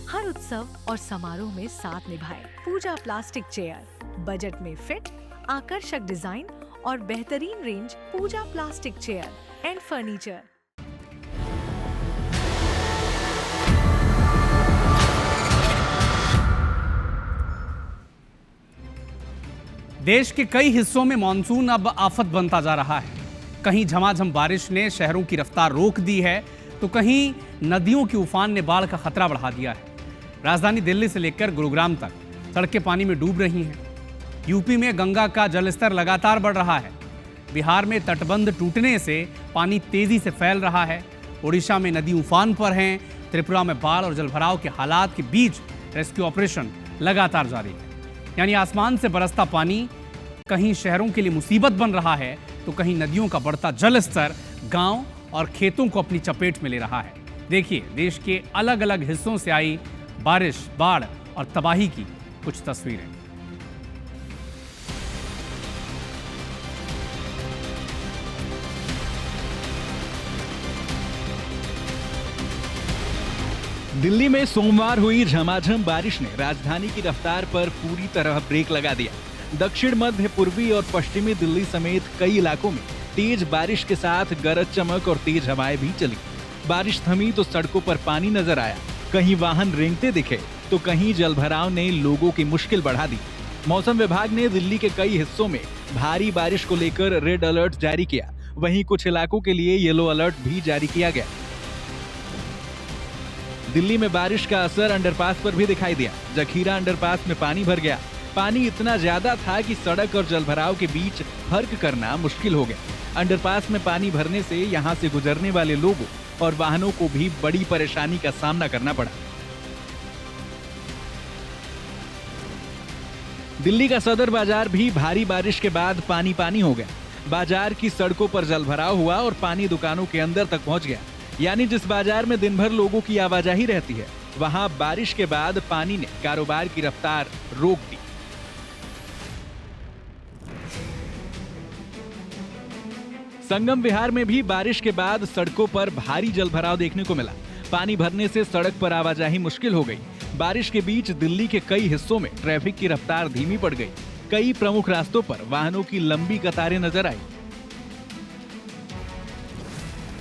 हर उत्सव और समारोह में साथ निभाए। पूजा प्लास्टिक चेयर, बजट में फिट, आकर्षक डिजाइन और बेहतरीन range. Puja plastic chair and furniture. देश के कई हिस्सों में मानसून अब आफत बनता जा रहा है। कहीं झमाझम बारिश ने शहरों की रफ्तार रोक दी है, तो कहीं नदियों की उफान ने बाढ़ का खतरा बढ़ा दिया है। राजधानी दिल्ली से लेकर गुरुग्राम तक सड़कें पानी में डूब रही हैं। यूपी में गंगा का जलस्तर लगातार बढ़ रहा है। बिहार में तटबंध टूटने से पानी तेजी से फैल रहा है। ओडिशा में नदी उफान पर हैं। त्रिपुरा में बाढ़ और जलभराव के हालात के बीच रेस्क्यू ऑपरेशन लगातार जारी है। यानी आसमान से बरसता पानी कहीं शहरों के लिए मुसीबत बन रहा है, तो कहीं नदियों का बढ़ता जल स्तर गांव और खेतों को अपनी चपेट में ले रहा है। देखिए देश के अलग अलग हिस्सों से आई बारिश, बाढ़ और तबाही की कुछ तस्वीरें। दिल्ली में सोमवार हुई झमाझम बारिश ने राजधानी की रफ्तार पर पूरी तरह ब्रेक लगा दिया। दक्षिण मध्य, पूर्वी और पश्चिमी दिल्ली समेत कई इलाकों में तेज बारिश के साथ गरज चमक और तेज हवाएं भी चली। बारिश थमी तो सड़कों पर पानी नजर आया। कहीं वाहन रेंगते दिखे तो कहीं जलभराव ने लोगों की मुश्किल बढ़ा दी। मौसम विभाग ने दिल्ली के कई हिस्सों में भारी बारिश को लेकर रेड अलर्ट जारी किया। वहीं कुछ इलाकों के लिए येलो अलर्ट भी जारी किया गया। दिल्ली में बारिश का असर अंडरपास पर भी दिखाई दिया। जखीरा अंडरपास में पानी भर गया। पानी इतना ज्यादा था कि सड़क और जलभराव के बीच फर्क करना मुश्किल हो गया। अंडरपास में पानी भरने से यहां से गुजरने वाले लोगों और वाहनों को भी बड़ी परेशानी का सामना करना पड़ा। दिल्ली का सदर बाजार भी भारी बारिश के बाद पानी पानी हो गया। बाजार की सड़कों पर जलभराव हुआ और पानी दुकानों के अंदर तक पहुंच गया। यानी जिस बाजार में दिन भर लोगों की आवाजाही रहती है, वहां बारिश के बाद पानी ने कारोबार की रफ्तार रोक दी। संगम विहार में भी बारिश के बाद सड़कों पर भारी जलभराव देखने को मिला। पानी भरने से सड़क पर आवाजाही मुश्किल हो गई। बारिश के बीच दिल्ली के कई हिस्सों में ट्रैफिक की रफ्तार धीमी पड़ गई। कई प्रमुख रास्तों पर वाहनों की लंबी कतारें नजर आई।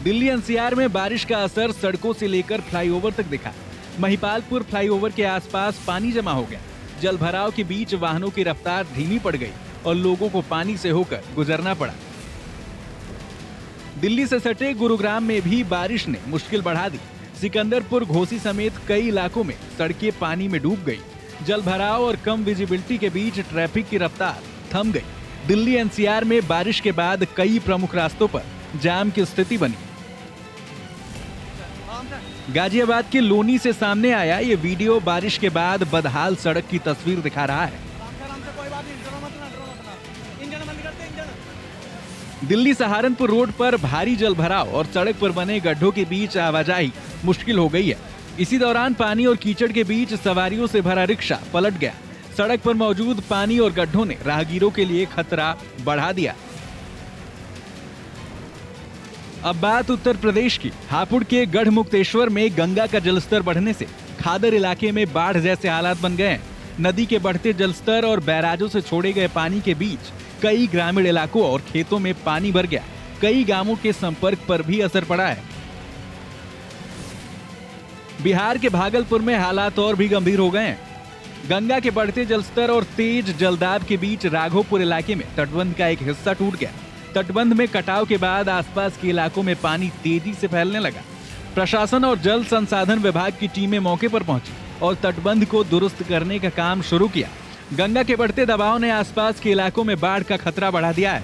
दिल्ली एनसीआर में बारिश का असर सड़कों से लेकर फ्लाईओवर तक दिखा। महिपालपुर फ्लाईओवर के आसपास पानी जमा हो गया। जलभराव के बीच वाहनों की रफ्तार धीमी पड़ गई और लोगों को पानी से होकर गुजरना पड़ा। दिल्ली से सटे गुरुग्राम में भी बारिश ने मुश्किल बढ़ा दी। सिकंदरपुर, घोसी समेत कई इलाकों में सड़कें पानी में डूब गई। जलभराव और कम विजिबिलिटी के बीच ट्रैफिक की रफ्तार थम गई। दिल्ली एनसीआर में बारिश के बाद कई प्रमुख रास्तों पर जाम की स्थिति बनी। गाजियाबाद के लोनी से सामने आया ये वीडियो बारिश के बाद बदहाल सड़क की तस्वीर दिखा रहा है। दिल्ली सहारनपुर रोड पर भारी जलभराव और सड़क पर बने गड्ढों के बीच आवाजाही मुश्किल हो गई है। इसी दौरान पानी और कीचड़ के बीच सवारियों से भरा रिक्शा पलट गया। सड़क पर मौजूद पानी और गड्ढों ने राहगीरों के लिए खतरा बढ़ा दिया। अब बात उत्तर प्रदेश की। हापुड़ के गढ़मुक्तेश्वर में गंगा का जलस्तर बढ़ने से खादर इलाके में बाढ़ जैसे हालात बन गए हैं। नदी के बढ़ते जलस्तर और बैराजों से छोड़े गए पानी के बीच कई ग्रामीण इलाकों और खेतों में पानी भर गया। कई गांवों के संपर्क पर भी असर पड़ा है। बिहार के भागलपुर में हालात और भी गंभीर हो गए हैं। गंगा के बढ़ते जलस्तर और तेज जलदाब के बीच राघोपुर इलाके में तटबंध का एक हिस्सा टूट गया। तटबंध में कटाव के बाद आसपास के इलाकों में पानी तेजी से फैलने लगा। प्रशासन और जल संसाधन विभाग की टीमें मौके पर पहुंची और तटबंध को दुरुस्त करने का काम शुरू किया। गंगा के बढ़ते दबाव ने आसपास के इलाकों में बाढ़ का खतरा बढ़ा दिया है।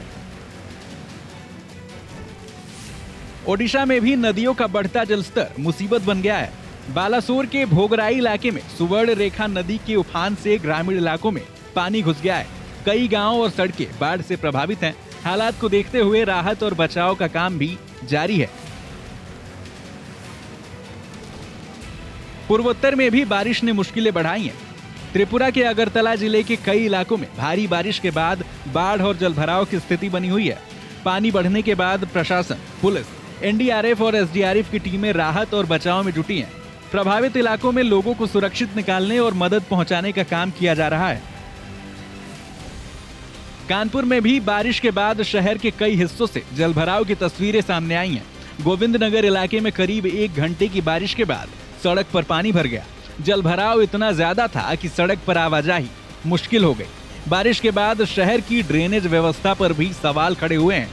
ओडिशा में भी नदियों का बढ़ता जलस्तर मुसीबत बन गया है। बालासोर के भोगराई इलाके में सुवर्ण रेखा नदी के उफान से ग्रामीण इलाकों में पानी घुस गया है। कई गांव और सड़कें बाढ़ से प्रभावित हैं। हालात को देखते हुए राहत और बचाव का काम भी जारी है। पूर्वोत्तर में भी बारिश ने मुश्किलें बढ़ाई हैं। त्रिपुरा के अगरतला जिले के कई इलाकों में भारी बारिश के बाद बाढ़ और जलभराव की स्थिति बनी हुई है। पानी बढ़ने के बाद प्रशासन, पुलिस, एनडीआरएफ और एसडीआरएफ की टीमें राहत और बचाव में जुटी हैं। प्रभावित इलाकों में लोगों को सुरक्षित निकालने और मदद पहुंचाने का काम किया जा रहा है। कानपुर में भी बारिश के बाद शहर के कई हिस्सों से जलभराव की तस्वीरें सामने आई हैं। गोविंदनगर इलाके में करीब 1 घंटे की बारिश के बाद सड़क पर पानी भर गया। जलभराव इतना ज्यादा था कि सड़क पर आवाजाही मुश्किल हो गई। बारिश के बाद शहर की ड्रेनेज व्यवस्था पर भी सवाल खड़े हुए हैं।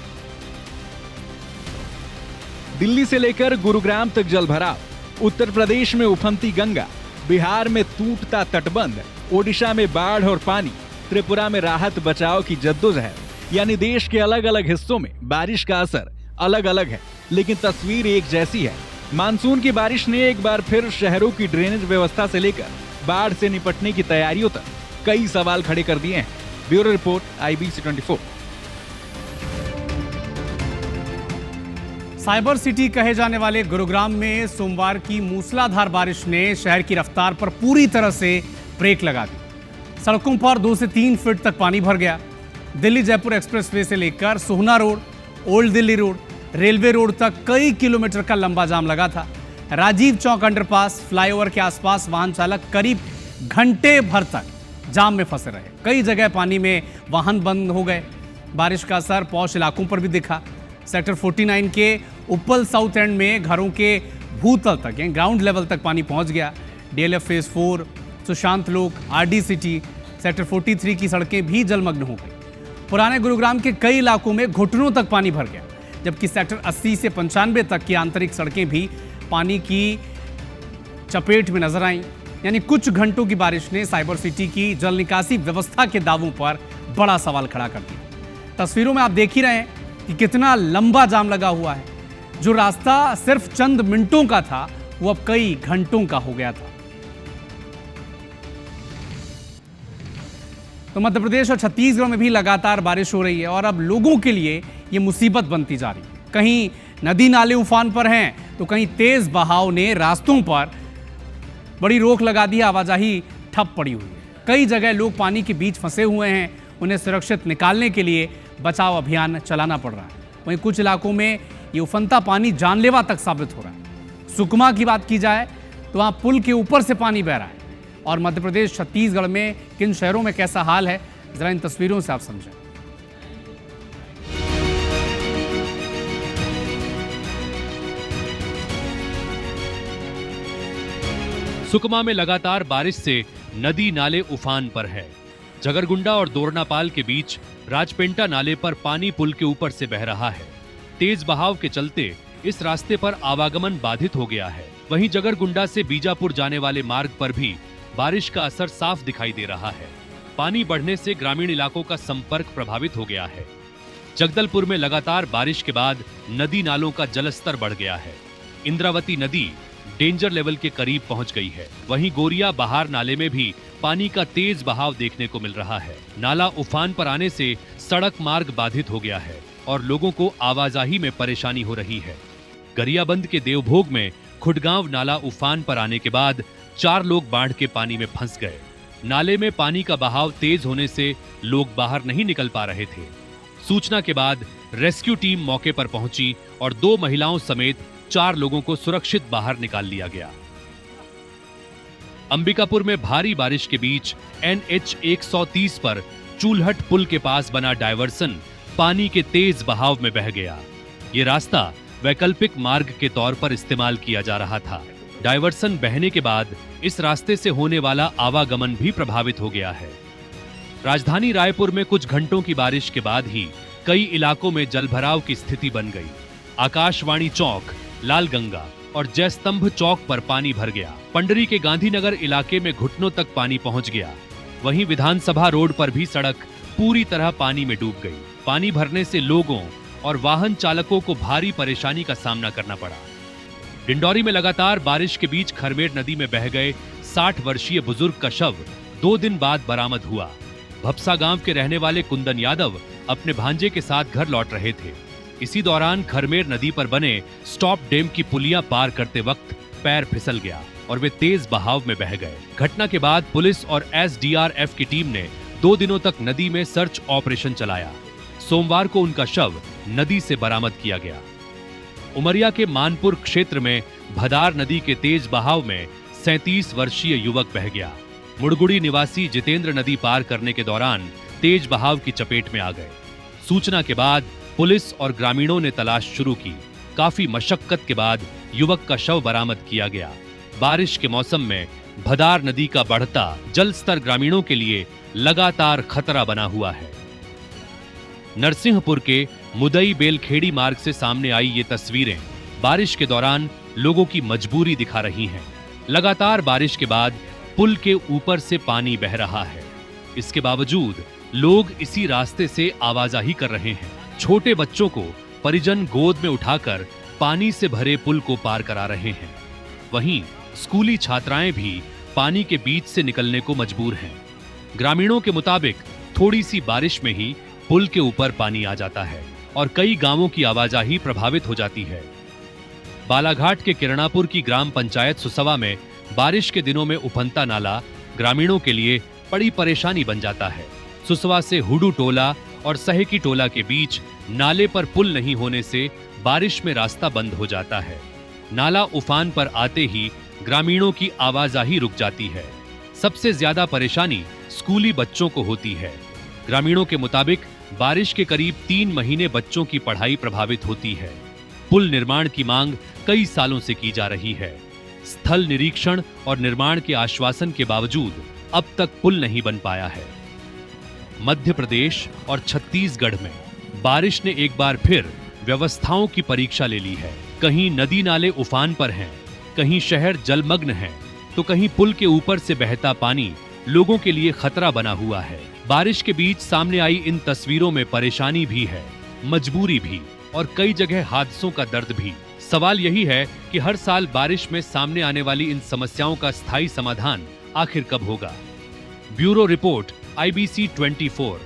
दिल्ली से लेकर गुरुग्राम तक जलभराव, उत्तर प्रदेश में उफनती गंगा, बिहार में टूटता तटबंध, ओडिशा में बाढ़ और पानी, त्रिपुरा में राहत बचाव की जद्दोजहद। यानी देश के अलग अलग हिस्सों में बारिश का असर अलग अलग है, लेकिन तस्वीर एक जैसी है। मानसून की बारिश ने एक बार फिर शहरों की ड्रेनेज व्यवस्था से लेकर बाढ़ से निपटने की तैयारियों तक कई सवाल खड़े कर दिए हैं। Bureau report, IBC 24। Cyber city कहे जाने वाले गुरुग्राम में सोमवार की मूसलाधार बारिश ने शहर की रफ्तार पर पूरी तरह से ब्रेक लगा दी। सड़कों पर 2 से 3 फीट तक पानी भर गया। दिल्ली जयपुर एक्सप्रेसवे से लेकर Sohna road, old Delhi road, railway road तक कई किलोमीटर का लंबा जाम लगा था। राजीव चौक अंडरपास, फ्लाईओवर के आसपास वाहन चालक करीब घंटे भर तक जाम में फंसे रहे। कई जगह पानी में वाहन बंद हो गए। बारिश का असर पौष इलाकों पर भी दिखा। सेक्टर 49 के उप्पल साउथ एंड में घरों के भूतल तक, ग्राउंड लेवल तक पानी पहुंच गया। DLF फेज 4, सुशांत लोक, RD सिटी, सेक्टर 43 की सड़कें भी जलमग्न हो गई। पुराने गुरुग्राम के कई इलाकों में घुटनों तक पानी भर गया, जबकि सेक्टर 80 से 95 तक की आंतरिक सड़कें भी पानी की चपेट में नजर आईं। यानी कुछ घंटों की बारिश ने साइबर सिटी की जल निकासी व्यवस्था के दावों पर बड़ा सवाल खड़ा कर दिया। तस्वीरों में आप देख ही रहे हैं कि कितना लंबा जाम लगा हुआ है। जो रास्ता सिर्फ चंद मिनटों का था, वो अब कई घंटों का हो गया था। तो मध्य प्रदेश और छत्तीसगढ़ में भी लगातार बारिश हो रही है और अब लोगों के लिए ये मुसीबत बनती जा रही है। कहीं नदी नाले उफान पर हैं, तो कहीं तेज बहाव ने रास्तों पर बड़ी रोक लगा दी। आवाजाही ठप पड़ी हुई है। कई जगह लोग पानी के बीच फंसे हुए हैं। उन्हें सुरक्षित निकालने के लिए बचाव अभियान चलाना पड़ रहा है। वहीं कुछ इलाकों में ये उफनता पानी जानलेवा तक साबित हो रहा है। सुकमा की बात की जाए तो वहाँ पुल के ऊपर से पानी बह रहा है। और मध्य प्रदेश छत्तीसगढ़ में किन शहरों में कैसा हाल है, जरा इन तस्वीरों से आप समझें। सुकमा में लगातार बारिश से नदी नाले उफान पर है। जगरगुंडा और दोरनापाल के बीच राजपेंटा नाले पर पानी पुल के ऊपर से बह रहा है। तेज बहाव के चलते इस रास्ते पर आवागमन बाधित हो गया है। वहीं जगरगुंडा से बीजापुर जाने वाले मार्ग पर भी बारिश का असर साफ दिखाई दे रहा है। पानी बढ़ने से ग्रामीण इलाकों का संपर्क प्रभावित हो गया है। जगदलपुर में लगातार बारिश के बाद नदी नालों का जलस्तर बढ़ गया है। इंद्रावती नदी डेंजर लेवल के करीब पहुंच गई है। वहीं गोरिया बहार नाले में भी पानी का तेज बहाव देखने को मिल रहा है। नाला उफान पर आने से सड़क मार्ग बाधित हो गया है और लोगों को आवाजाही में परेशानी हो रही है। गरियाबंद के देवभोग में खुडगांव नाला उफान पर आने के बाद 4 लोग बाढ़ के पानी में फंस गए। नाले में पानी का बहाव तेज होने से लोग बाहर नहीं निकल पा रहे थे। सूचना के बाद रेस्क्यू टीम मौके पर पहुंची और 2 महिलाओं समेत 4 लोगों को सुरक्षित बाहर निकाल लिया गया। अंबिकापुर में भारी बारिश के बीच NH 130 पर चूल्हट पुल के पास बना डायवर्सन पानी के तेज बहाव में बह गया। ये रास्ता वैकल्पिक मार्ग के तौर पर इस्तेमाल किया जा रहा था। डायवर्सन बहने के बाद इस रास्ते से होने वाला आवागमन भी प्रभावित हो गया है। राजधानी रायपुर में कुछ घंटों की बारिश के बाद ही कई इलाकों में जलभराव की स्थिति बन गई। आकाशवाणी चौक, लालगंगा और जयस्तंभ चौक पर पानी भर गया। पंडरी के गांधीनगर इलाके में घुटनों तक पानी पहुंच गया। वहीं विधानसभा रोड पर भी सड़क पूरी तरह पानी में डूब गई। पानी भरने से लोगों और वाहन चालकों को भारी परेशानी का सामना करना पड़ा। डिंडौरी में लगातार बारिश के बीच खरमेर नदी में बह गए 60 वर्षीय बुजुर्ग का शव 2 दिन बाद बरामद हुआ। भपसा गांव के रहने वाले कुंदन यादव अपने भांजे के साथ घर लौट रहे थे। इसी दौरान खरमेर नदी पर बने स्टॉप डैम की पुलिया पार करते वक्त पैर फिसल गया और वे तेज बहाव में बह गए। घटना के बाद पुलिस और SDRF की टीम ने 2 दिनों तक नदी में सर्च ऑपरेशन चलाया। सोमवार को उनका शव नदी से बरामद किया गया। उमरिया के मानपुर क्षेत्र में भदार नदी के तेज बहाव में 37 वर्षीय युवक बह गया। मुड़गुड़ी निवासी जितेंद्र नदी पार करने के दौरान तेज बहाव की चपेट में आ गए। सूचना के बाद पुलिस और ग्रामीणों ने तलाश शुरू की। काफी मशक्कत के बाद युवक का शव बरामद किया गया। बारिश के मौसम में भदार नदी का बढ़ता जल स्तर ग्रामीणों के लिए लगातार खतरा बना हुआ है। नरसिंहपुर के मुदई बेलखेड़ी मार्ग से सामने आई ये तस्वीरें बारिश के दौरान लोगों की मजबूरी दिखा रही हैं। लगातार बारिश के बाद पुल के ऊपर से पानी बह रहा है। इसके बावजूद लोग इसी रास्ते से आवाजाही कर रहे हैं। छोटे बच्चों को परिजन गोद में उठाकर पानी से भरे पुल को पार करा रहे हैं। वहीं स्कूली छात्राएं भी पानी के बीच से निकलने को मजबूर हैं। ग्रामीणों के मुताबिक थोड़ी सी बारिश में ही पुल के ऊपर पानी आ जाता है और कई गांवों की आवाजाही प्रभावित हो जाती है। बालाघाट के किरणापुर की ग्राम पंचायत सुसवा में बारिश के दिनों में उफनता नाला ग्रामीणों के लिए बड़ी परेशानी बन जाता है। सुसवा से हुडू टोला और सहेकी टोला के बीच नाले पर पुल नहीं होने से बारिश में रास्ता बंद हो जाता है। नाला उफान पर आते ही ग्रामीणों की आवाजाही रुक जाती है। सबसे ज्यादा परेशानी स्कूली बच्चों को होती है। ग्रामीणों के मुताबिक बारिश के करीब 3 महीने बच्चों की पढ़ाई प्रभावित होती है। पुल निर्माण की मांग कई सालों से की जा रही है। स्थल निरीक्षण और निर्माण के आश्वासन के बावजूद अब तक पुल नहीं बन पाया है। मध्य प्रदेश और छत्तीसगढ़ में बारिश ने एक बार फिर व्यवस्थाओं की परीक्षा ले ली है। कहीं नदी नाले उफान पर हैं, कहीं शहर जलमग्न हैं, तो कहीं पुल के ऊपर से बहता पानी लोगों के लिए खतरा बना हुआ है। बारिश के बीच सामने आई इन तस्वीरों में परेशानी भी है, मजबूरी भी और कई जगह हादसों का दर्द भी। सवाल यही है कि हर साल बारिश में सामने आने वाली इन समस्याओं का स्थायी समाधान आखिर कब होगा। Bureau report IBC 24।